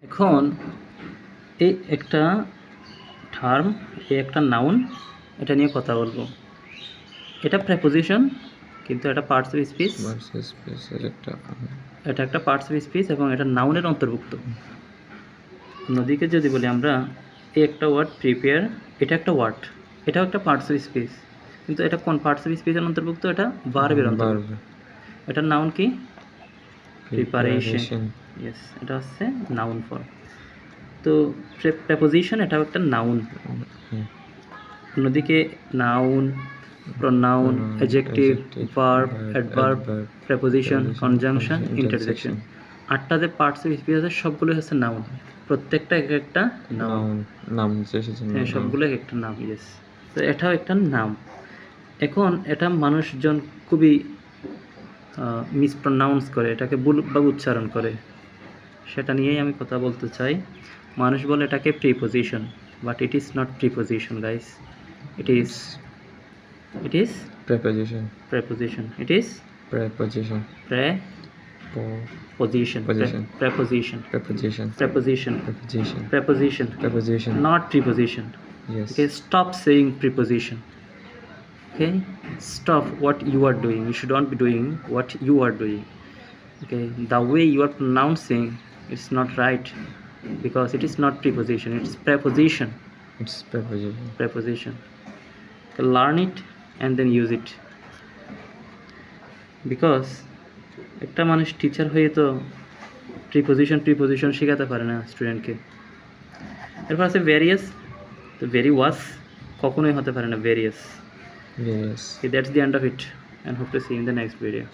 এখন এই একটা টার্ম, এই একটা নাউন, এটা নিয়ে কথা বলবো। এটা প্রেপোজিশন, কিন্তু এটা পার্টস অফ স্পিচ। এটা একটা পার্টস অফ স্পিচ এবং এটা নাউনের অন্তর্ভুক্ত। অন্যদিকে যদি বলি আমরা, এই একটা ওয়ার্ড প্রিপেয়ার, এটা একটা ওয়ার্ড, এটাও একটা পার্টস অফ স্পিচ, কিন্তু এটা কোন পার্টস অফ স্পিচের অন্তর্ভুক্ত? এটা ভার্বের অন্তর্ভুক্ত। এটার নাউন কি? প্রিপারেশন। ইয়েস, এটা হচ্ছে নাউন ফর্ম। তো প্রেপোজিশন এটাও একটা নাউন। অন্যদিকে noun, pronoun, adjective, verb, adverb, preposition, conjunction, interjection, 8টা যে পার্টস অফ স্পিচ আছে সবগুলো হচ্ছে নাউন। প্রত্যেকটা এক একটা নাউন, হ্যাঁ, সবগুলো এক একটা নাম। ইয়েস, তো এটাও একটা নাম। এখন এটা মানুষজন খুবই মিসপ্রোনাউন্স করে, এটাকে ভুলভাবে উচ্চারণ করে, সেটা নিয়েই আমি কথা বলতে চাই। মানুষ বলে এটাকে preposition, but it is not preposition guys, it is preposition. It is preposition. Not preposition. Yes. Okay, stop saying preposition. Okay, stop what you are doing. You should not be doing what you are doing. Okay, the way you are pronouncing, it's not right, because it is not preposition, it's preposition. Learn it and then use it, because একটা মানুষ teacher হয়ে তো preposition শেখাতে পারে না স্টুডেন্টকে। এরপর আছে ভেরিয়াস। তো ভেরি ওয়াজ কখনোই হতে পারে না various. Yes. Okay, that's the end of it, and hope to see you in the next video.